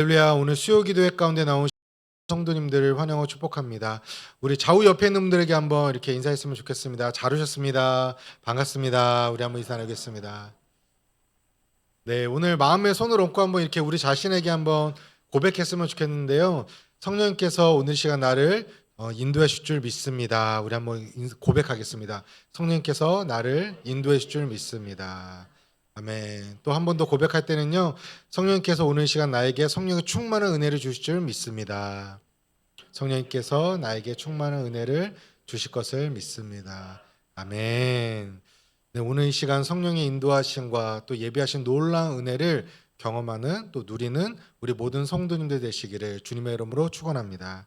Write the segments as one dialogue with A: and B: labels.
A: 할렐루야. 오늘 수요 기도회 가운데 나온 성도님들을 환영하고 축복합니다. 우리 좌우 옆에 있는 분들에게 한번 이렇게 인사했으면 좋겠습니다. 잘 오셨습니다. 반갑습니다. 우리 한번 인사 나누겠습니다. 네, 오늘 마음에 손을 얹고 한번 이렇게 우리 자신에게 한번 고백했으면 좋겠는데요. 성령님께서 오늘 시간 나를 인도해 주실 줄 믿습니다. 우리 한번 고백하겠습니다. 성령님께서 나를 인도해 주실 줄 믿습니다. 아멘. 또 한 번 더 고백할 때는요. 성령님께서 오늘 시간 나에게 성령의 충만한 은혜를 주실 줄 믿습니다. 성령님께서 나에게 충만한 은혜를 주실 것을 믿습니다. 아멘. 네, 오늘 이 시간 성령의 인도하심과 또 예비하신 놀라운 은혜를 경험하는 또 누리는 우리 모든 성도님들 되시기를 주님의 이름으로 축원합니다.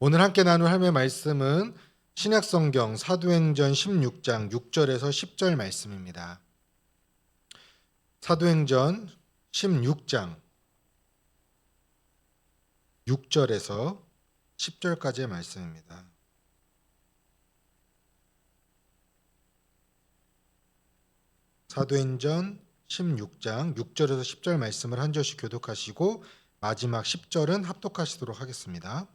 A: 오늘 함께 나눌 하나님의 말씀은 신약성경 사도행전 16장 6절에서 10절 말씀입니다. 사도행전 16장 6절에서 10절까지의 말씀입니다. 사도행전 16장 6절에서 10절 말씀을 한 절씩 교독하시고 마지막 10절은 합독하시도록 하겠습니다.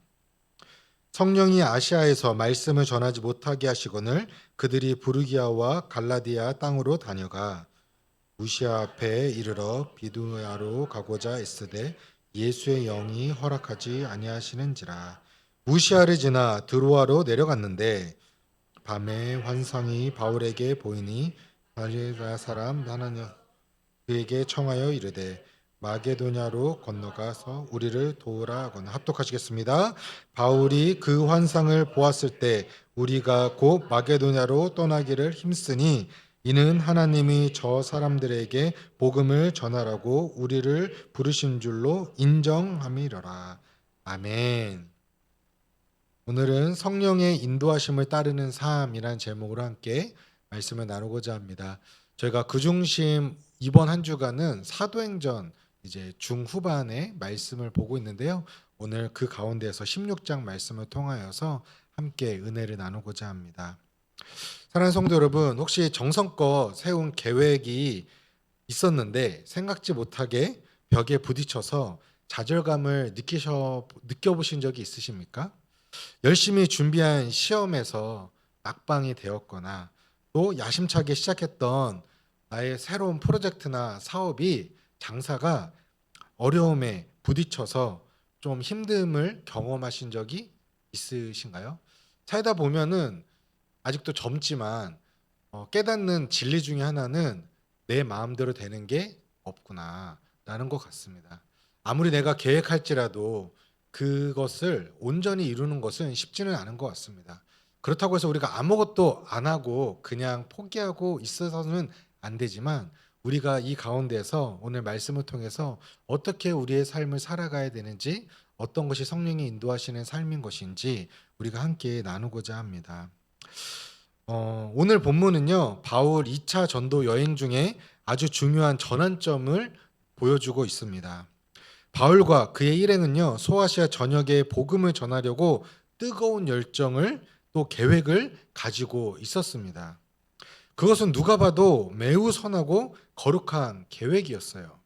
A: 성령이 아시아에서 말씀을 전하지 못하게 하시거늘 그들이 부르기아와 갈라디아 땅으로 다녀가 무시아 앞에 이르러 비두야로 가고자 애쓰되 예수의 영이 허락하지 아니하시는지라. 무시아를 지나 드로아로 내려갔는데 밤에 환상이 바울에게 보이니 갈릴리아 사람 하나냐 그에게 청하여 이르되 마게도냐로 건너가서 우리를 도우라 하거나. 합독하시겠습니다. 바울이 그 환상을 보았을 때 우리가 곧 마게도냐로 떠나기를 힘쓰니 이는 하나님이 저 사람들에게 복음을 전하라고 우리를 부르신 줄로 인정함이러라. 아멘. 오늘은 성령의 인도하심을 따르는 삶이란 제목으로 함께 말씀을 나누고자 합니다. 저희가 그중심 이번 한 주간은 사도행전 이제 중후반의 말씀을 보고 있는데요. 오늘 그 가운데에서 16장 말씀을 통하여서 함께 은혜를 나누고자 합니다. 사랑하는 성도 여러분, 혹시 정성껏 세운 계획이 있었는데 생각지 못하게 벽에 부딪혀서 좌절감을 느껴보신 적이 있으십니까? 열심히 준비한 시험에서 낙방이 되었거나 또 야심차게 시작했던 나의 새로운 프로젝트나 사업이 장사가 어려움에 부딪혀서 좀 힘듦을 경험하신 적이 있으신가요? 살다 보면은 아직도 젊지만 깨닫는 진리 중에 하나는 내 마음대로 되는 게 없구나라는 것 같습니다. 아무리 내가 계획할지라도 그것을 온전히 이루는 것은 쉽지는 않은 것 같습니다. 그렇다고 해서 우리가 아무것도 안 하고 그냥 포기하고 있어서는 안 되지만 우리가 이 가운데서 오늘 말씀을 통해서 어떻게 우리의 삶을 살아가야 되는지, 어떤 것이 성령이 인도하시는 삶인 것인지 우리가 함께 나누고자 합니다. 오늘 본문은요, 바울 2차 전도 여행 중에 아주 중요한 전환점을 보여주고 있습니다. 바울과 그의 일행은요, 소아시아 전역에 복음을 전하려고 뜨거운 열정을 또 계획을 가지고 있었습니다. 그것은 누가 봐도 매우 선하고 거룩한 계획이었어요.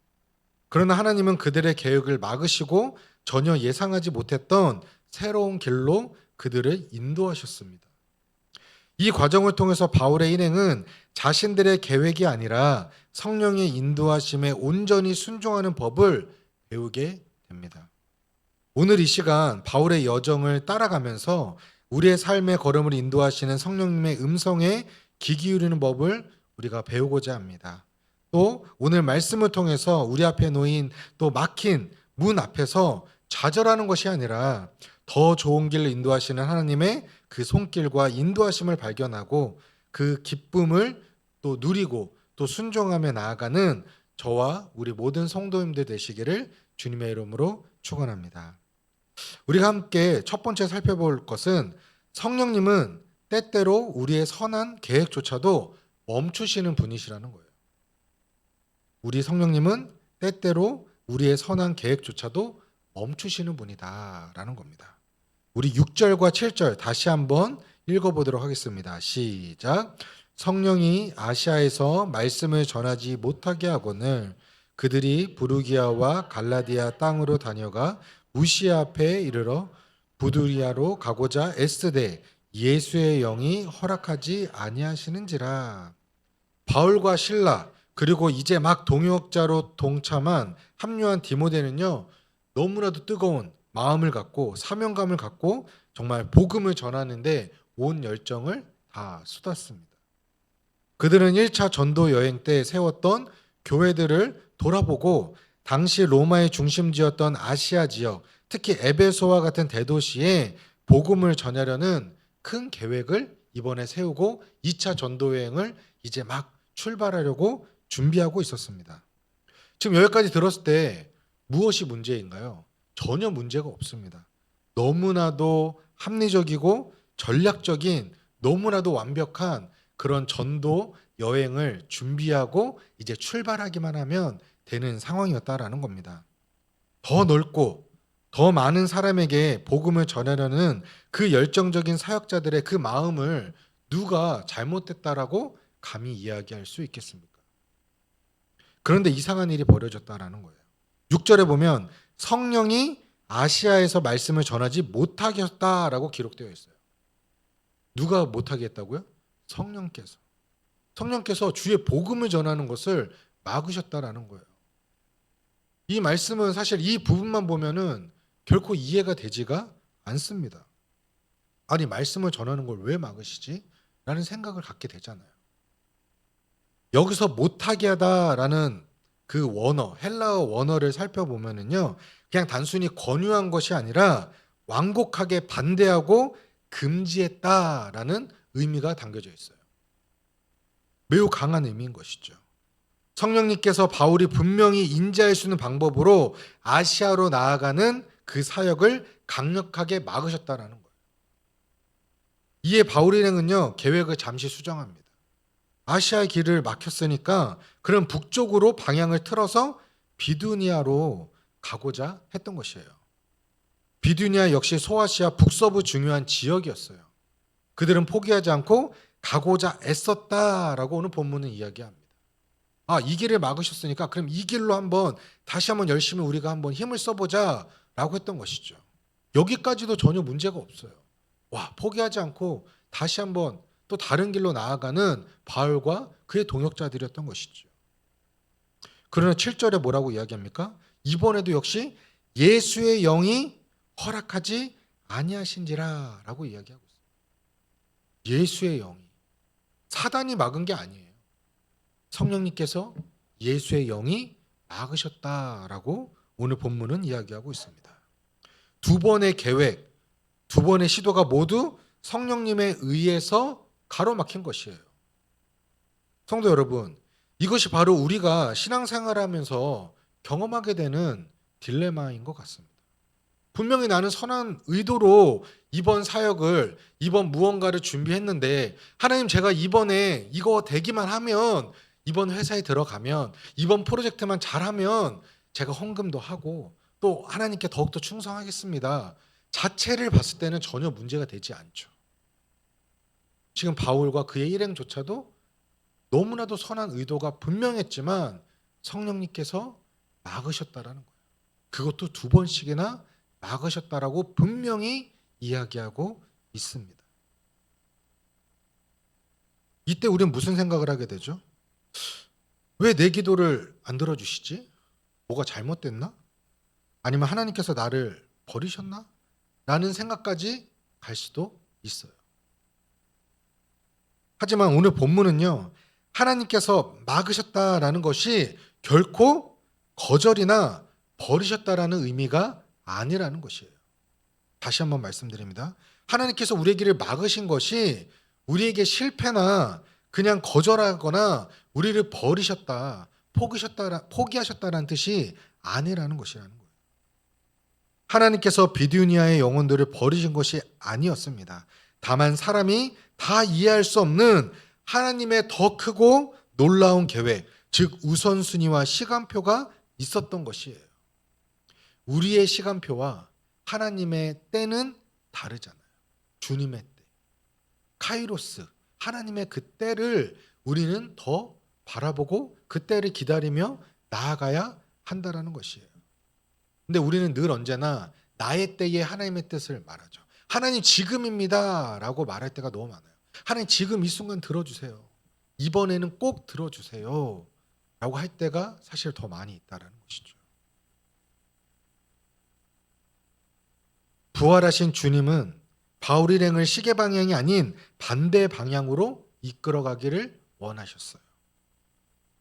A: 그러나 하나님은 그들의 계획을 막으시고 전혀 예상하지 못했던 새로운 길로 그들을 인도하셨습니다. 이 과정을 통해서 바울의 일행은 자신들의 계획이 아니라 성령의 인도하심에 온전히 순종하는 법을 배우게 됩니다. 오늘 이 시간 바울의 여정을 따라가면서 우리의 삶의 걸음을 인도하시는 성령님의 음성에 귀 기울이는 법을 우리가 배우고자 합니다. 또 오늘 말씀을 통해서 우리 앞에 놓인 또 막힌 문 앞에서 좌절하는 것이 아니라 더 좋은 길로 인도하시는 하나님의 그 손길과 인도하심을 발견하고 그 기쁨을 또 누리고 또 순종하며 나아가는 저와 우리 모든 성도님들 되시기를 주님의 이름으로 축원합니다. 우리가 함께 첫 번째 살펴볼 것은 성령님은 때때로 우리의 선한 계획조차도 멈추시는 분이시라는 거예요. 우리 성령님은 때때로 우리의 선한 계획조차도 멈추시는 분이다라는 겁니다. 우리 6절과 7절 다시 한번 읽어보도록 하겠습니다. 시작. 성령이 아시아에서 말씀을 전하지 못하게 하거늘 그들이 부르기아와 갈라디아 땅으로 다녀가 무시아 앞에 이르러 부두리아로 가고자 애쓰되 예수의 영이 허락하지 아니하시는지라. 바울과 실라 그리고 이제 막 동역자로 동참한 합류한 디모데는요, 너무나도 뜨거운 마음을 갖고 사명감을 갖고 정말 복음을 전하는데 온 열정을 다 쏟았습니다. 그들은 1차 전도 여행 때 세웠던 교회들을 돌아보고 당시 로마의 중심지였던 아시아 지역, 특히 에베소와 같은 대도시에 복음을 전하려는 큰 계획을 이번에 세우고 2차 전도 여행을 이제 막 출발하려고 준비하고 있었습니다. 지금 여기까지 들었을 때 무엇이 문제인가요? 전혀 문제가 없습니다. 너무나도 합리적이고 전략적인, 너무나도 완벽한 그런 전도 여행을 준비하고 이제 출발하기만 하면 되는 상황이었다라는 겁니다. 더 넓고 더 많은 사람에게 복음을 전하려는 그 열정적인 사역자들의 그 마음을 누가 잘못됐다라고 감히 이야기할 수 있겠습니까? 그런데 이상한 일이 벌어졌다라는 거예요. 6절에 보면 성령이 아시아에서 말씀을 전하지 못하게 했다라고 기록되어 있어요. 누가 못하게 했다고요? 성령께서 주의 복음을 전하는 것을 막으셨다라는 거예요. 이 말씀은 사실 이 부분만 보면은 결코 이해가 되지가 않습니다. 아니, 말씀을 전하는 걸 왜 막으시지? 라는 생각을 갖게 되잖아요. 여기서 못하게 하다라는 그 원어, 헬라어 원어를 살펴보면은요, 그냥 단순히 권유한 것이 아니라 완곡하게 반대하고 금지했다라는 의미가 담겨져 있어요. 매우 강한 의미인 것이죠. 성령님께서 바울이 분명히 인지할 수 있는 방법으로 아시아로 나아가는 그 사역을 강력하게 막으셨다라는 거예요. 이에 바울 일행은요, 계획을 잠시 수정합니다. 아시아의 길을 막혔으니까 그럼 북쪽으로 방향을 틀어서 비두니아로 가고자 했던 것이에요. 비두니아 역시 소아시아 북서부 중요한 지역이었어요. 그들은 포기하지 않고 가고자 애썼다라고 오늘 본문은 이야기합니다. 이 길을 막으셨으니까 그럼 이 길로 다시 한번 열심히 우리가 한번 힘을 써보자라고 했던 것이죠. 여기까지도 전혀 문제가 없어요. 포기하지 않고 다시 한번 또 다른 길로 나아가는 바울과 그의 동역자들이었던 것이죠. 그러나 7절에 뭐라고 이야기합니까? 이번에도 역시 예수의 영이 허락하지 아니하신지라 라고 이야기하고 있어요. 예수의 영이. 사단이 막은 게 아니에요. 성령님께서 예수의 영이 막으셨다라고 오늘 본문은 이야기하고 있습니다. 두 번의 계획, 두 번의 시도가 모두 성령님에 의해서 가로막힌 것이에요. 성도 여러분, 이것이 바로 우리가 신앙생활하면서 경험하게 되는 딜레마인 것 같습니다. 분명히 나는 선한 의도로 이번 사역을, 이번 무언가를 준비했는데 하나님, 제가 이번에 이거 되기만 하면, 이번 회사에 들어가면, 이번 프로젝트만 잘하면 제가 헌금도 하고 또 하나님께 더욱더 충성하겠습니다 자체를 봤을 때는 전혀 문제가 되지 않죠. 지금 바울과 그의 일행조차도 너무나도 선한 의도가 분명했지만 성령님께서 막으셨다라는 거예요. 그것도 두 번씩이나 막으셨다라고 분명히 이야기하고 있습니다. 이때 우리는 무슨 생각을 하게 되죠? 왜 내 기도를 안 들어주시지? 뭐가 잘못됐나? 아니면 하나님께서 나를 버리셨나? 라는 생각까지 갈 수도 있어요. 하지만 오늘 본문은요, 하나님께서 막으셨다라는 것이 결코 거절이나 버리셨다라는 의미가 아니라는 것이에요. 다시 한번 말씀드립니다. 하나님께서 우리의 길을 막으신 것이 우리에게 실패나 그냥 거절하거나 우리를 버리셨다, 포기하셨다라는 뜻이 아니라는 것이라는 거예요. 하나님께서 비두니아의 영혼들을 버리신 것이 아니었습니다. 다만 사람이 다 이해할 수 없는 하나님의 더 크고 놀라운 계획, 즉 우선순위와 시간표가 있었던 것이에요. 우리의 시간표와 하나님의 때는 다르잖아요. 주님의 때, 카이로스, 하나님의 그 때를 우리는 더 바라보고 그 때를 기다리며 나아가야 한다라는 것이에요. 근데 우리는 늘 언제나 나의 때에 하나님의 뜻을 말하죠. 하나님 지금입니다라고 말할 때가 너무 많아요. 하나님 지금 이 순간 들어주세요. 이번에는 꼭 들어주세요. 라고 할 때가 사실 더 많이 있다라는 것이죠. 부활하신 주님은 바울 일행을 시계 방향이 아닌 반대 방향으로 이끌어가기를 원하셨어요.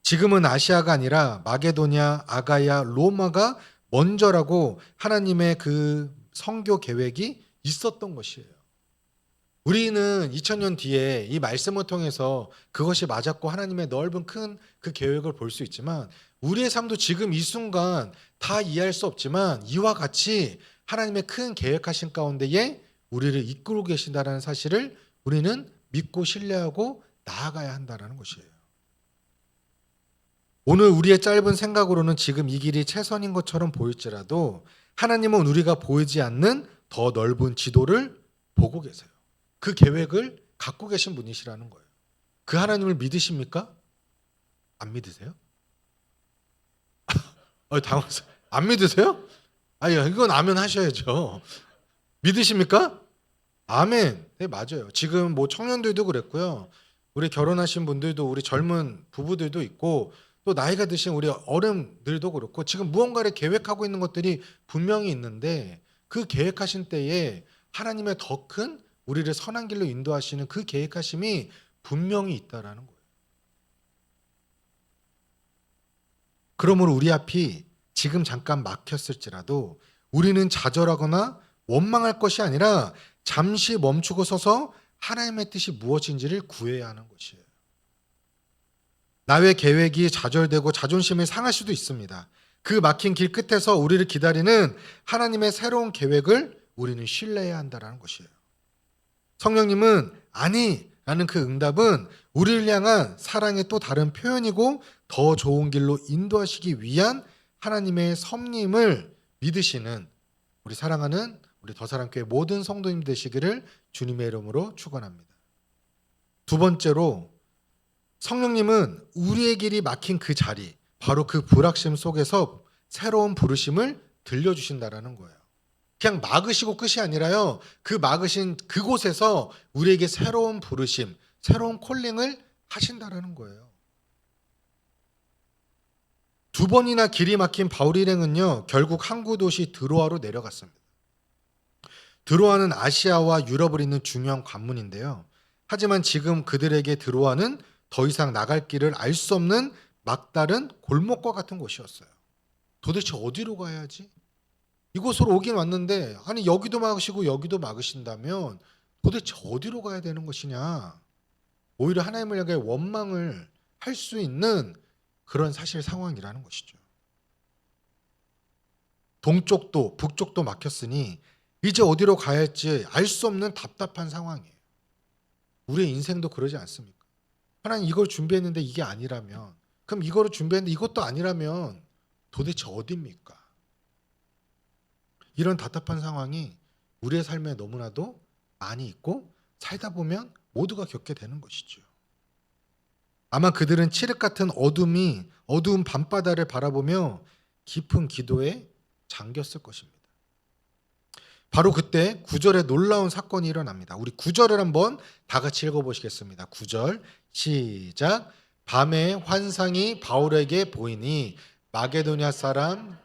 A: 지금은 아시아가 아니라 마게도냐, 아가야, 로마가 먼저라고 하나님의 그 선교 계획이 있었던 것이에요. 우리는 2000년 뒤에 이 말씀을 통해서 그것이 맞았고 하나님의 넓은 큰 그 계획을 볼 수 있지만 우리의 삶도 지금 이 순간 다 이해할 수 없지만 이와 같이 하나님의 큰 계획하신 가운데에 우리를 이끌고 계신다는 사실을 우리는 믿고 신뢰하고 나아가야 한다는 것이에요. 오늘 우리의 짧은 생각으로는 지금 이 길이 최선인 것처럼 보일지라도 하나님은 우리가 보이지 않는 더 넓은 지도를 보고 계세요. 그 계획을 갖고 계신 분이시라는 거예요. 그 하나님을 믿으십니까? 안 믿으세요? 당황해서 안 믿으세요? 아니 이건 아멘 하셔야죠. 믿으십니까? 아멘. 네, 맞아요. 지금 뭐 청년들도 그랬고요. 우리 결혼하신 분들도 우리 젊은 부부들도 있고 또 나이가 드신 우리 어른들도 그렇고 지금 무언가를 계획하고 있는 것들이 분명히 있는데 그 계획하신 때에 하나님의 더 큰 우리를 선한 길로 인도하시는 그 계획하심이 분명히 있다라는 거예요. 그러므로 우리 앞이 지금 잠깐 막혔을지라도 우리는 좌절하거나 원망할 것이 아니라 잠시 멈추고 서서 하나님의 뜻이 무엇인지를 구해야 하는 것이에요. 나의 계획이 좌절되고 자존심이 상할 수도 있습니다. 그 막힌 길 끝에서 우리를 기다리는 하나님의 새로운 계획을 우리는 신뢰해야 한다는 것이에요. 성령님은 아니라는 그 응답은 우리를 향한 사랑의 또 다른 표현이고 더 좋은 길로 인도하시기 위한 하나님의 섭림을 믿으시는 우리 사랑하는 우리 더사랑교회 모든 성도님 되시기를 주님의 이름으로 축원합니다. 두 번째로 성령님은 우리의 길이 막힌 그 자리, 바로 그 불확실 속에서 새로운 부르심을 들려주신다라는 거예요. 그냥 막으시고 끝이 아니라요. 그 막으신 그곳에서 우리에게 새로운 부르심, 새로운 콜링을 하신다라는 거예요. 두 번이나 길이 막힌 바울 일행은요. 결국 항구 도시 드로아로 내려갔습니다. 드로아는 아시아와 유럽을 잇는 중요한 관문인데요. 하지만 지금 그들에게 드로아는 더 이상 나갈 길을 알 수 없는 막다른 골목과 같은 곳이었어요. 도대체 어디로 가야지? 이곳으로 오긴 왔는데 아니 여기도 막으시고 여기도 막으신다면 도대체 어디로 가야 되는 것이냐? 오히려 하나님을 향해 원망을 할 수 있는 그런 사실 상황이라는 것이죠. 동쪽도 북쪽도 막혔으니 이제 어디로 가야 할지 알 수 없는 답답한 상황이에요. 우리의 인생도 그러지 않습니까? 하나님 이걸 준비했는데 이게 아니라면, 그럼 이거를 준비했는데 이것도 아니라면 도대체 어디입니까? 이런 답답한 상황이 우리의 삶에 너무나도 많이 있고 살다 보면 모두가 겪게 되는 것이죠. 아마 그들은 칠흑 같은 어두운 밤바다를 바라보며 깊은 기도에 잠겼을 것입니다. 바로 그때 9절에 놀라운 사건이 일어납니다. 우리 9절을 한번 다 같이 읽어보시겠습니다. 9절 시작. 밤에 환상이 바울에게 보이니 마게도냐 사람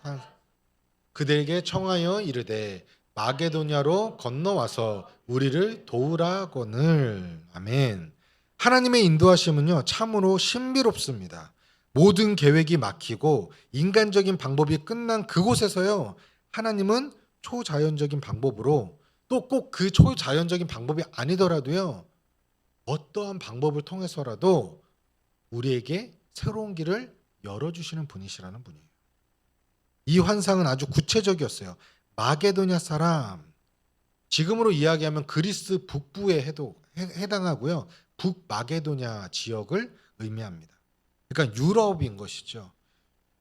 A: 그들에게 청하여 이르되 마게도냐로 건너와서 우리를 도우라거늘. 아멘. 하나님의 인도하심은요 참으로 신비롭습니다. 모든 계획이 막히고 인간적인 방법이 끝난 그곳에서요 하나님은 초자연적인 방법으로 또 꼭 그 초자연적인 방법이 아니더라도요 어떠한 방법을 통해서라도 우리에게 새로운 길을 열어주시는 분이시라는 분이에요. 이 환상은 아주 구체적이었어요. 마게도냐 사람, 지금으로 이야기하면 그리스 북부에 해당하고요. 북마게도냐 지역을 의미합니다. 그러니까 유럽인 것이죠.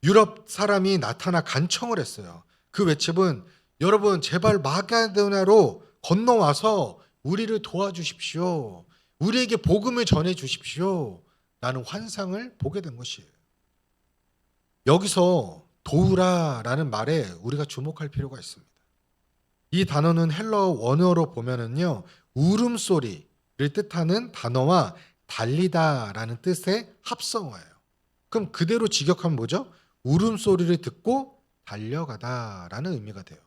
A: 유럽 사람이 나타나 간청을 했어요. 그 외침은 여러분 제발 마게도냐로 건너와서 우리를 도와주십시오. 우리에게 복음을 전해 주십시오. 라는 환상을 보게 된 것이에요. 여기서 도우라라는 말에 우리가 주목할 필요가 있습니다. 이 단어는 헬러 원어로 보면은요, 울음소리를 뜻하는 단어와 달리다라는 뜻의 합성어예요. 그럼 그대로 직역하면 뭐죠? 울음소리를 듣고 달려가다라는 의미가 돼요.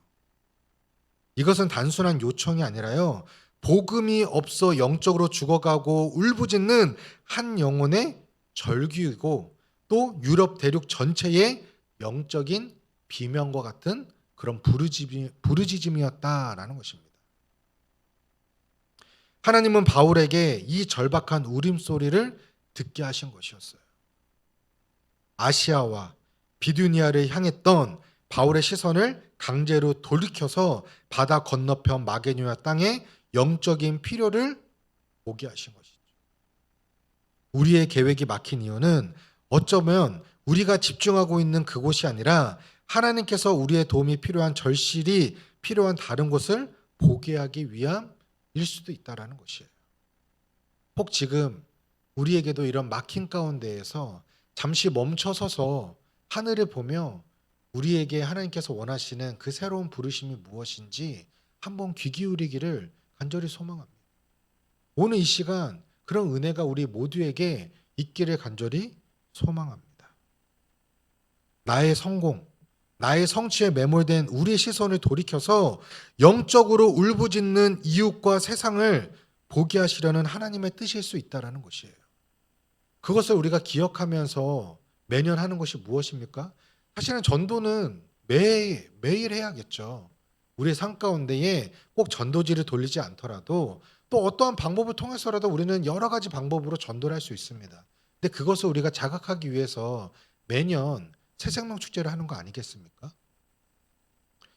A: 이것은 단순한 요청이 아니라요, 복음이 없어 영적으로 죽어가고 울부짖는 한 영혼의 절규이고 또 유럽 대륙 전체의 영적인 비명과 같은 그런 부르짖음이었다라는 것입니다. 하나님은 바울에게 이 절박한 울음소리를 듣게 하신 것이었어요. 아시아와 비두니아를 향했던 바울의 시선을 강제로 돌이켜서 바다 건너편 마게도냐 땅의 영적인 필요를 보게 하신 것이죠. 우리의 계획이 막힌 이유는 어쩌면 우리가 집중하고 있는 그곳이 아니라 하나님께서 우리의 도움이 필요한 절실히 필요한 다른 곳을 보게 하기 위함일 수도 있다라는 것이에요. 혹 지금 우리에게도 이런 막힌 가운데에서 잠시 멈춰서서 하늘을 보며 우리에게 하나님께서 원하시는 그 새로운 부르심이 무엇인지 한번 귀 기울이기를 간절히 소망합니다. 오늘 이 시간 그런 은혜가 우리 모두에게 있기를 간절히 소망합니다. 나의 성공, 나의 성취에 매몰된 우리의 시선을 돌이켜서 영적으로 울부짖는 이웃과 세상을 보게 하시려는 하나님의 뜻일 수 있다는 것이에요. 그것을 우리가 기억하면서 매년 하는 것이 무엇입니까? 사실은 전도는 매일 해야겠죠. 우리의 삶 가운데에 꼭 전도지를 돌리지 않더라도 또 어떠한 방법을 통해서라도 우리는 여러 가지 방법으로 전도를 할 수 있습니다. 근데 그것을 우리가 자각하기 위해서 매년 새생명 축제를 하는 거 아니겠습니까?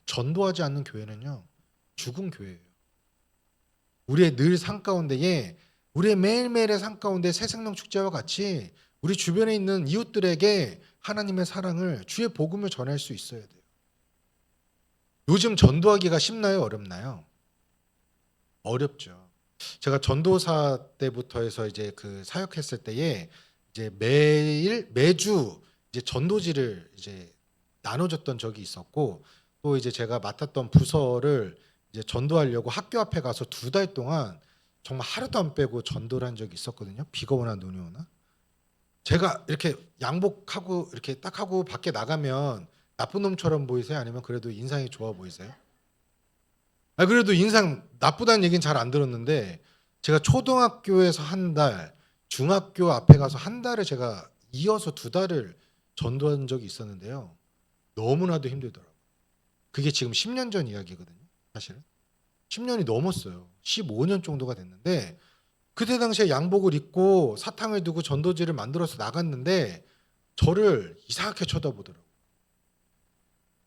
A: 전도하지 않는 교회는요, 죽은 교회예요. 우리의 늘 삶 가운데에 우리의 매일매일의 삶 가운데 새생명 축제와 같이 우리 주변에 있는 이웃들에게 하나님의 사랑을, 주의 복음을 전할 수 있어야 돼요. 요즘 전도하기가 쉽나요? 어렵나요? 어렵죠. 제가 전도사 때부터 해서 이제 그 사역했을 때에 이제 매주 이제 전도지를 이제 나눠줬던 적이 있었고, 또 이제 제가 맡았던 부서를 이제 전도하려고 학교 앞에 가서 2달 동안 정말 하루도 안 빼고 전도를 한 적이 있었거든요. 비가 오나 눈이 오나. 제가 이렇게 양복하고 이렇게 딱 하고 밖에 나가면 나쁜 놈처럼 보이세요? 아니면 그래도 인상이 좋아 보이세요? 그래도 인상 나쁘다는 얘기는 잘 안 들었는데, 제가 초등학교에서 한 달, 중학교 앞에 가서 한 달을 제가 이어서 2달을 전도한 적이 있었는데요. 너무나도 힘들더라고요. 그게 지금 10년 전 이야기거든요. 사실은 10년이 넘었어요. 15년 정도가 됐는데, 그때 당시에 양복을 입고 사탕을 두고 전도지를 만들어서 나갔는데 저를 이상하게 쳐다보더라고요.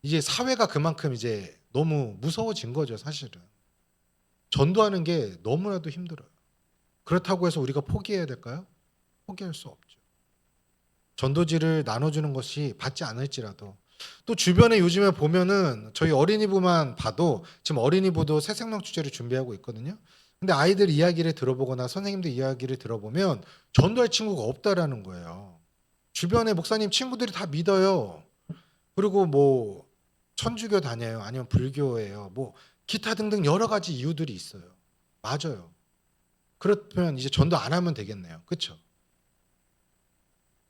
A: 이제 사회가 그만큼 이제 너무 무서워진 거죠, 사실은. 전도하는 게 너무나도 힘들어요. 그렇다고 해서 우리가 포기해야 될까요? 포기할 수 없죠. 전도지를 나눠주는 것이 받지 않을지라도, 또 주변에 요즘에 보면은 저희 어린이부만 봐도 지금 어린이부도 새생명 축제를 준비하고 있거든요. 근데 아이들 이야기를 들어보거나 선생님들 이야기를 들어보면 전도할 친구가 없다라는 거예요. 주변에 목사님 친구들이 다 믿어요. 그리고 뭐 천주교 다녀요. 아니면 불교예요. 뭐 기타 등등 여러 가지 이유들이 있어요. 맞아요. 그렇다면 이제 전도 안 하면 되겠네요. 그렇죠?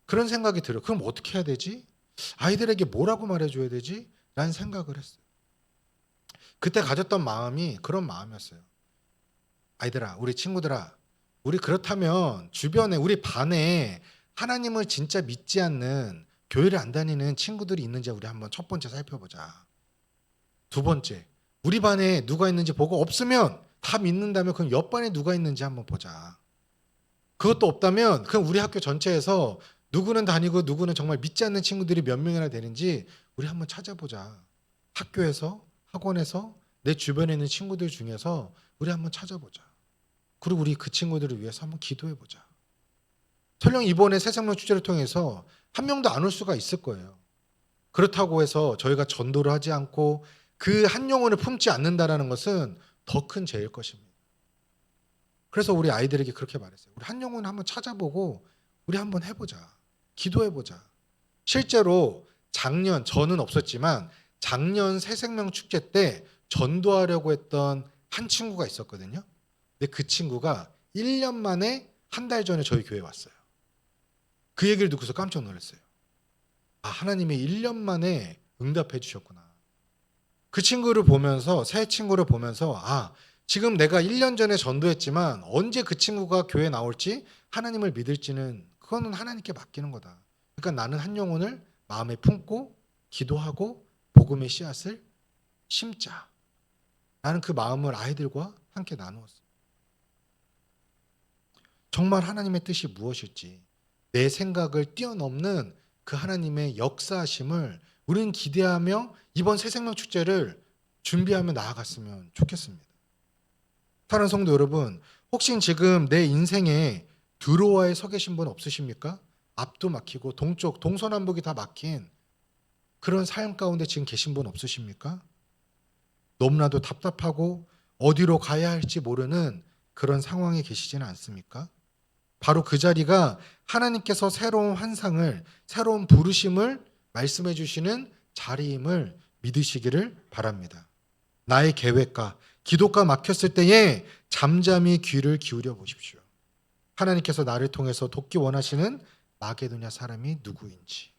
A: 그런 생각이 들어요. 그럼 어떻게 해야 되지? 아이들에게 뭐라고 말해줘야 되지? 라는 생각을 했어요. 그때 가졌던 마음이 그런 마음이었어요. 아이들아, 우리 친구들아, 우리 그렇다면 주변에 우리 반에 하나님을 진짜 믿지 않는, 교회를 안 다니는 친구들이 있는지 우리 한번 첫 번째 살펴보자. 두 번째, 우리 반에 누가 있는지 보고 없으면 다 믿는다면 그럼 옆 반에 누가 있는지 한번 보자. 그것도 없다면 그럼 우리 학교 전체에서 누구는 다니고 누구는 정말 믿지 않는 친구들이 몇 명이나 되는지 우리 한번 찾아보자. 학교에서, 학원에서, 내 주변에 있는 친구들 중에서 우리 한번 찾아보자. 그리고 우리 그 친구들을 위해서 한번 기도해보자. 설령 이번에 새생명 축제를 통해서 한 명도 안 올 수가 있을 거예요. 그렇다고 해서 저희가 전도를 하지 않고 그 한 영혼을 품지 않는다는 것은 더 큰 죄일 것입니다. 그래서 우리 아이들에게 그렇게 말했어요. 우리 한 영혼을 한번 찾아보고 우리 한번 해보자. 기도해보자. 실제로 저는 없었지만 작년 새생명 축제 때 전도하려고 했던 한 친구가 있었거든요. 근데 그 친구가 1년 만에 한 달 전에 저희 교회에 왔어요. 그 얘기를 듣고서 깜짝 놀랐어요. 아, 하나님이 1년 만에 응답해 주셨구나. 그 친구를 보면서, 새 친구를 보면서, 아, 지금 내가 1년 전에 전도했지만 언제 그 친구가 교회에 나올지, 하나님을 믿을지는 그거는 하나님께 맡기는 거다. 그러니까 나는 한 영혼을 마음에 품고 기도하고 복음의 씨앗을 심자. 나는 그 마음을 아이들과 함께 나누었어요. 정말 하나님의 뜻이 무엇일지, 내 생각을 뛰어넘는 그 하나님의 역사하심을 우리는 기대하며 이번 새생명 축제를 준비하며 나아갔으면 좋겠습니다. 사랑하는 성도 여러분, 혹시 지금 내 인생에 드로아에 서 계신 분 없으십니까? 앞도 막히고 동서남북이 다 막힌 그런 삶 가운데 지금 계신 분 없으십니까? 너무나도 답답하고 어디로 가야 할지 모르는 그런 상황에 계시지는 않습니까? 바로 그 자리가 하나님께서 새로운 환상을, 새로운 부르심을 말씀해 주시는 자리임을 믿으시기를 바랍니다. 나의 계획과 기도가 막혔을 때에 잠잠히 귀를 기울여 보십시오. 하나님께서 나를 통해서 돕기 원하시는 마게도냐 사람이 누구인지,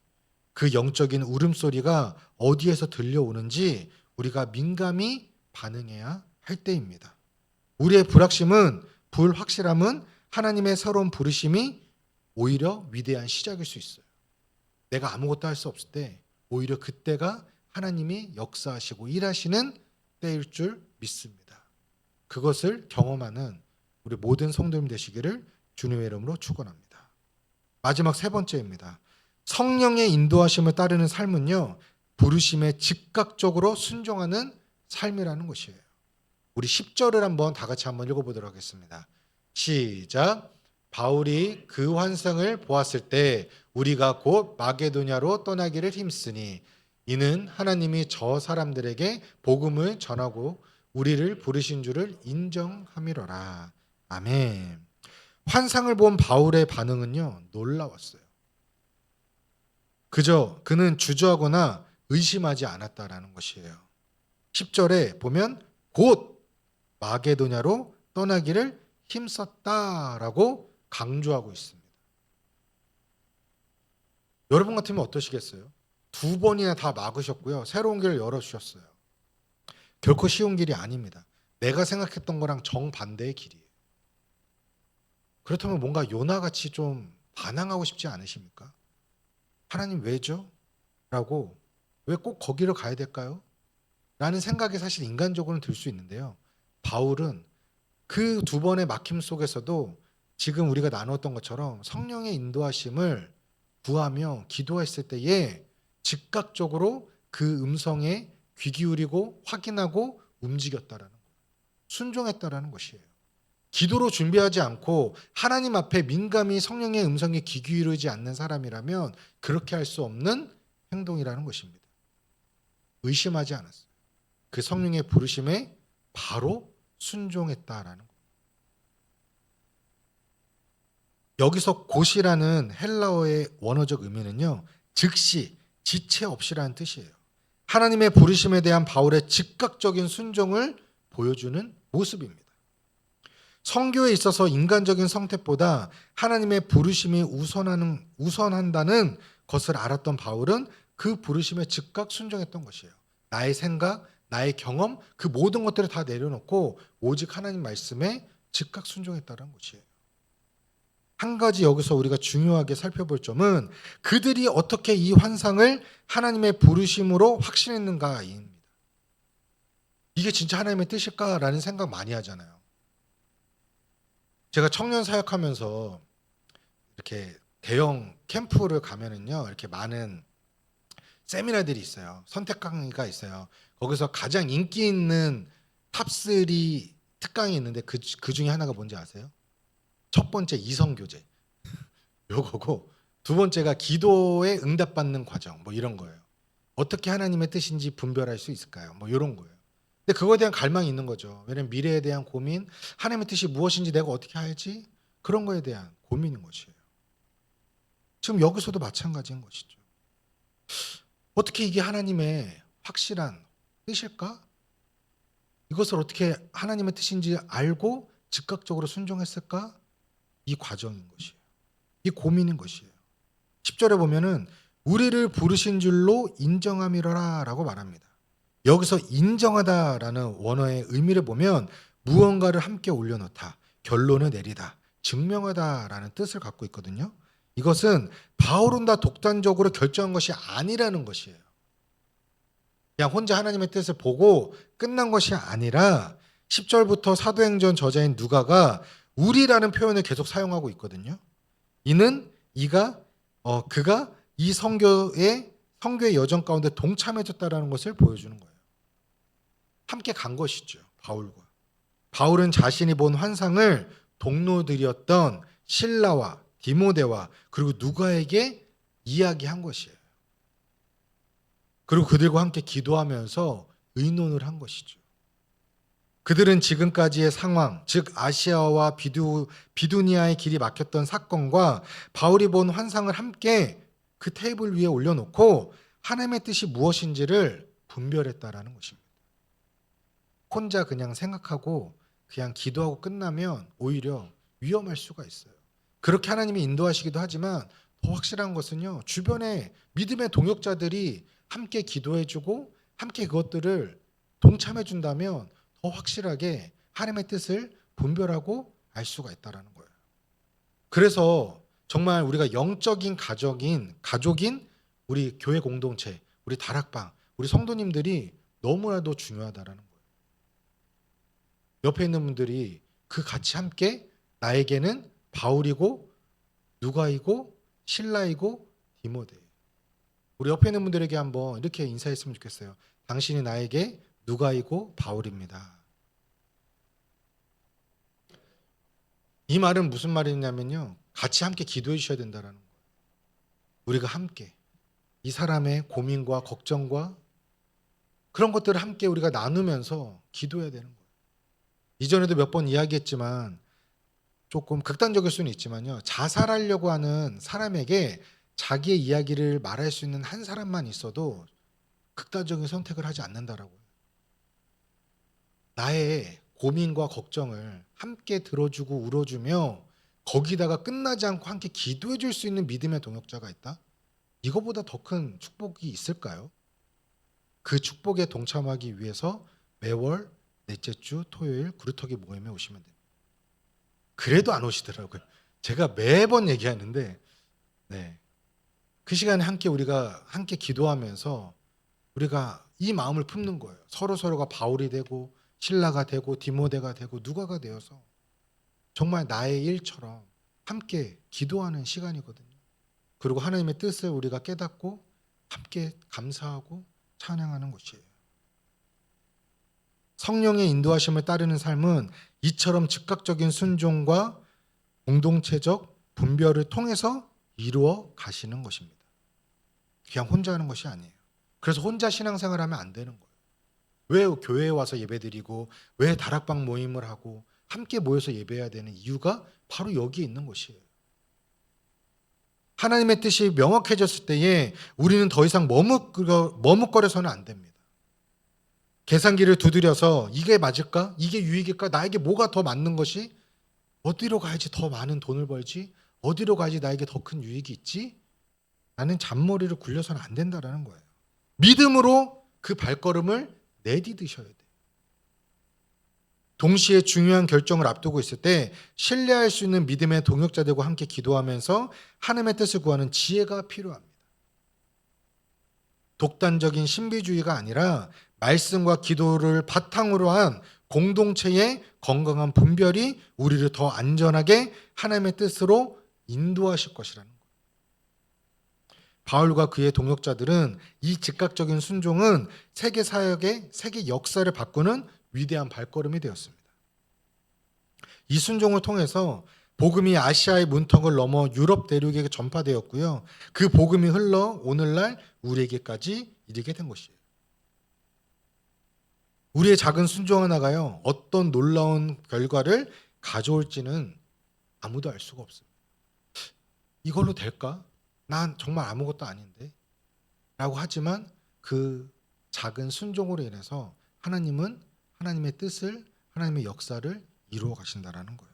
A: 그 영적인 울음소리가 어디에서 들려오는지 우리가 민감히 반응해야 할 때입니다. 우리의 불확실함은 하나님의 새로운 부르심이 오히려 위대한 시작일 수 있어요. 내가 아무것도 할 수 없을 때 오히려 그때가 하나님이 역사하시고 일하시는 때일 줄 믿습니다. 그것을 경험하는 우리 모든 성도님 되시기를 주님의 이름으로 축원합니다. 마지막 세 번째입니다. 성령의 인도하심을 따르는 삶은요, 부르심에 즉각적으로 순종하는 삶이라는 것이에요. 우리 10절을 한번 다 같이 한번 읽어보도록 하겠습니다. 시작. 바울이 그 환상을 보았을 때 우리가 곧 마게도냐로 떠나기를 힘쓰니 이는 하나님이 저 사람들에게 복음을 전하고 우리를 부르신 줄을 인정함이로라. 아멘. 환상을 본 바울의 반응은요, 놀라웠어요. 그는 주저하거나 의심하지 않았다라는 것이에요. 10절에 보면 곧 마게도냐로 떠나기를 힘썼다라고 강조하고 있습니다. 여러분 같으면 어떠시겠어요? 2번이나 다 막으셨고요. 새로운 길을 열어주셨어요. 결코 쉬운 길이 아닙니다. 내가 생각했던 거랑 정반대의 길이에요. 그렇다면 뭔가 요나같이 좀 반항하고 싶지 않으십니까? 하나님 왜죠? 라고, 왜 꼭 거기를 가야 될까요? 라는 생각이 사실 인간적으로는 들 수 있는데요. 바울은 그 2번의 막힘 속에서도 지금 우리가 나눴던 것처럼 성령의 인도하심을 구하며 기도했을 때에 즉각적으로 그 음성에 귀 기울이고 확인하고 움직였다라는 거예요. 순종했다라는 것이에요. 기도로 준비하지 않고 하나님 앞에 민감히 성령의 음성에 귀 기울이지 않는 사람이라면 그렇게 할 수 없는 행동이라는 것입니다. 의심하지 않았어요. 그 성령의 부르심에 바로 순종했다라는 거예요. 여기서 곧이라는 헬라어의 원어적 의미는요, 즉시, 지체 없이라는 뜻이에요. 하나님의 부르심에 대한 바울의 즉각적인 순종을 보여주는 모습입니다. 선교에 있어서 인간적인 선택보다 하나님의 부르심이 우선한다는 것을 알았던 바울은 그 부르심에 즉각 순종했던 것이에요. 나의 생각, 나의 경험, 그 모든 것들을 다 내려놓고 오직 하나님 말씀에 즉각 순종했다는 것이에요. 한 가지 여기서 우리가 중요하게 살펴볼 점은 그들이 어떻게 이 환상을 하나님의 부르심으로 확신했는가입니다. 이게 진짜 하나님의 뜻일까라는 생각 많이 하잖아요. 제가 청년 사역하면서 이렇게 대형 캠프를 가면은요, 이렇게 많은 세미나들이 있어요. 선택 강의가 있어요. 거기서 가장 인기 있는 탑3 특강이 있는데 그 중에 하나가 뭔지 아세요? 첫 번째 이성교제 요거고, 두 번째가 기도에 응답받는 과정, 뭐 이런 거예요. 어떻게 하나님의 뜻인지 분별할 수 있을까요? 뭐 이런 거예요. 근데 그거에 대한 갈망이 있는 거죠. 왜냐면 미래에 대한 고민, 하나님의 뜻이 무엇인지 내가 어떻게 알지? 그런 거에 대한 고민인 것이에요. 지금 여기서도 마찬가지인 것이죠. 어떻게 이게 하나님의 확실한 뜻일까? 이것을 어떻게 하나님의 뜻인지 알고 즉각적으로 순종했을까? 이 과정인 것이에요. 이 고민인 것이에요. 10절에 보면은 우리를 부르신 줄로 인정함이로라라고 말합니다. 여기서 인정하다라는 원어의 의미를 보면 무언가를 함께 올려놓다, 결론을 내리다, 증명하다라는 뜻을 갖고 있거든요. 이것은 바울은 다 독단적으로 결정한 것이 아니라는 것이에요. 그냥 혼자 하나님의 뜻을 보고 끝난 것이 아니라 10절부터 사도행전 저자인 누가가 우리라는 표현을 계속 사용하고 있거든요. 이는 그가 이 성교의 여정 가운데 동참해줬다라는 것을 보여주는 거예요. 함께 간 것이죠. 바울과. 바울은 자신이 본 환상을 동료들이었던 실라와 디모데와 그리고 누가에게 이야기한 것이에요. 그리고 그들과 함께 기도하면서 의논을 한 것이죠. 그들은 지금까지의 상황, 즉 아시아와 비두니아의 길이 막혔던 사건과 바울이 본 환상을 함께 그 테이블 위에 올려놓고 하나님의 뜻이 무엇인지를 분별했다라는 것입니다. 혼자 그냥 생각하고 그냥 기도하고 끝나면 오히려 위험할 수가 있어요. 그렇게 하나님이 인도하시기도 하지만 더 확실한 것은요, 주변에 믿음의 동역자들이 함께 기도해주고 함께 그것들을 동참해준다면 더 확실하게 하나님의 뜻을 분별하고 알 수가 있다라는 거예요. 그래서 정말 우리가 영적인 가족인 우리 교회 공동체, 우리 다락방, 우리 성도님들이 너무나도 중요하다라는 거예요. 옆에 있는 분들이 그 같이 함께 나에게는 바울이고 누가이고 실라이고 디모데예요. 우리 옆에 있는 분들에게 한번 이렇게 인사했으면 좋겠어요. 당신이 나에게 누가이고 바울입니다. 이 말은 무슨 말이냐면요, 같이 함께 기도해 주셔야 된다는 거예요. 우리가 함께 이 사람의 고민과 걱정과 그런 것들을 함께 우리가 나누면서 기도해야 되는 거예요. 이전에도 몇 번 이야기했지만 조금 극단적일 수는 있지만요, 자살하려고 하는 사람에게 자기의 이야기를 말할 수 있는 한 사람만 있어도 극단적인 선택을 하지 않는다라고요. 나의 고민과 걱정을 함께 들어주고 울어주며 거기다가 끝나지 않고 함께 기도해 줄 수 있는 믿음의 동역자가 있다? 이거보다 더 큰 축복이 있을까요? 그 축복에 동참하기 위해서 매월 넷째 주 토요일 구루터기 모임에 오시면 됩니다. 그래도 안 오시더라고요. 제가 매번 얘기하는데, 네, 그 시간에 우리가 함께 기도하면서 우리가 이 마음을 품는 거예요. 서로가 바울이 되고 실라가 되고 디모데가 되고 누가가 되어서 정말 나의 일처럼 함께 기도하는 시간이거든요. 그리고 하나님의 뜻을 우리가 깨닫고 함께 감사하고 찬양하는 것이에요. 성령의 인도하심을 따르는 삶은 이처럼 즉각적인 순종과 공동체적 분별을 통해서 이루어 가시는 것입니다. 그냥 혼자 하는 것이 아니에요. 그래서 혼자 신앙생활을 하면 안 되는 거예요. 왜 교회에 와서 예배드리고 왜 다락방 모임을 하고 함께 모여서 예배해야 되는 이유가 바로 여기에 있는 것이에요. 하나님의 뜻이 명확해졌을 때에 우리는 더 이상 머뭇거려서는 안 됩니다. 계산기를 두드려서 이게 맞을까? 이게 유익일까? 나에게 뭐가 더 맞는 것이? 어디로 가야지 더 많은 돈을 벌지? 어디로 가야지 나에게 더 큰 유익이 있지? 나는 잔머리를 굴려서는 안 된다라는 거예요. 믿음으로 그 발걸음을 내디디셔야 돼요. 동시에 중요한 결정을 앞두고 있을 때 신뢰할 수 있는 믿음의 동역자들과 함께 기도하면서 하나님의 뜻을 구하는 지혜가 필요합니다. 독단적인 신비주의가 아니라 말씀과 기도를 바탕으로 한 공동체의 건강한 분별이 우리를 더 안전하게 하나님의 뜻으로 인도하실 것이라는 거예요. 바울과 그의 동역자들은 이 즉각적인 순종은 세계 사역의 세계 역사를 바꾸는 위대한 발걸음이 되었습니다. 이 순종을 통해서 복음이 아시아의 문턱을 넘어 유럽 대륙에게 전파되었고요. 그 복음이 흘러 오늘날 우리에게까지 이르게 된 것이에요. 우리의 작은 순종 하나가요, 어떤 놀라운 결과를 가져올지는 아무도 알 수가 없습니다. 이걸로 될까? 난 정말 아무것도 아닌데? 하지만 그 작은 순종으로 인해서 하나님은 하나님의 뜻을, 하나님의 역사를 이루어 가신다라는 거예요.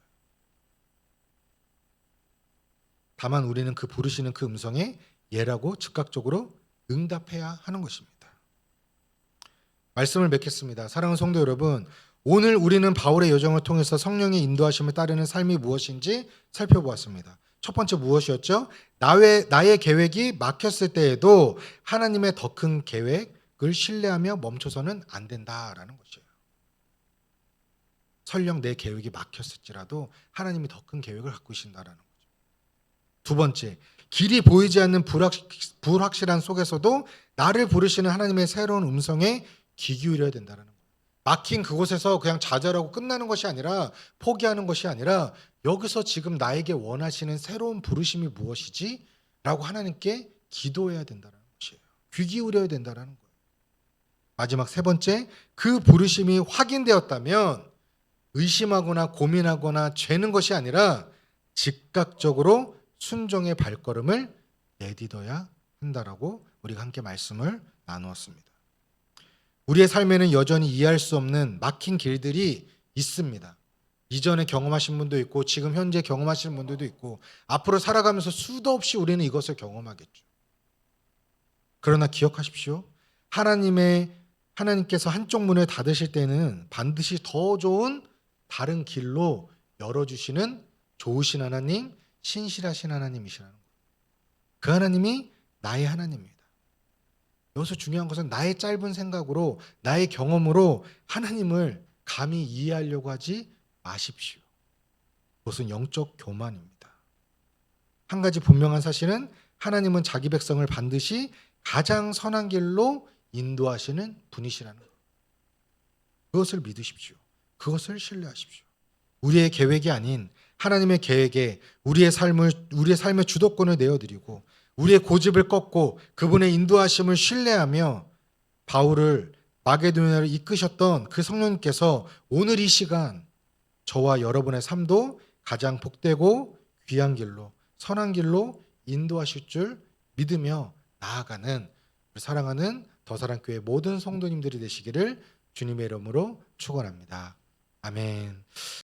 A: 다만 우리는 그 부르시는 그 음성에 예라고 즉각적으로 응답해야 하는 것입니다. 말씀을 맺겠습니다. 사랑하는 성도 여러분, 오늘 우리는 바울의 여정을 통해서 성령의 인도하심을 따르는 삶이 무엇인지 살펴보았습니다. 첫 번째 무엇이었죠? 나의 계획이 막혔을 때에도 하나님의 더 큰 계획을 신뢰하며 멈춰서는 안 된다라는 것이에요. 설령 내 계획이 막혔을지라도 하나님이 더 큰 계획을 갖고 계신다라는 거죠. 두 번째, 길이 보이지 않는 불확실한 속에서도 나를 부르시는 하나님의 새로운 음성에 귀 기울여야 된다는 거예요. 막힌 그곳에서 그냥 좌절하고 끝나는 것이 아니라, 포기하는 것이 아니라, 여기서 지금 나에게 원하시는 새로운 부르심이 무엇이지? 라고 하나님께 기도해야 된다는 것이에요. 귀 기울여야 된다는 거예요. 마지막 세 번째, 그 부르심이 확인되었다면 의심하거나 고민하거나 죄는 것이 아니라 즉각적으로 순종의 발걸음을 내딛어야 한다라고 우리가 함께 말씀을 나누었습니다. 우리의 삶에는 여전히 이해할 수 없는 막힌 길들이 있습니다. 이전에 경험하신 분도 있고 지금 현재 경험하시는 분들도 있고 앞으로 살아가면서 수도 없이 우리는 이것을 경험하겠죠. 그러나 기억하십시오. 하나님께서 한쪽 문을 닫으실 때는 반드시 더 좋은 다른 길로 열어주시는 좋으신 하나님, 신실하신 하나님이시라는 거예요. 그 하나님이 나의 하나님입니다. 여기서 중요한 것은 나의 짧은 생각으로, 나의 경험으로 하나님을 감히 이해하려고 하지 마십시오. 그것은 영적 교만입니다. 한 가지 분명한 사실은 하나님은 자기 백성을 반드시 가장 선한 길로 인도하시는 분이시라는 것. 그것을 믿으십시오. 그것을 신뢰하십시오. 우리의 계획이 아닌 하나님의 계획에 우리의 삶의 주도권을 내어드리고 우리의 고집을 꺾고 그분의 인도하심을 신뢰하며 바울을 마게도냐를 이끄셨던 그 성령님께서 오늘 이 시간 저와 여러분의 삶도 가장 복되고 귀한 길로, 선한 길로 인도하실 줄 믿으며 나아가는 우리 사랑하는 더사랑교회 모든 성도님들이 되시기를 주님의 이름으로 축원합니다. 아멘.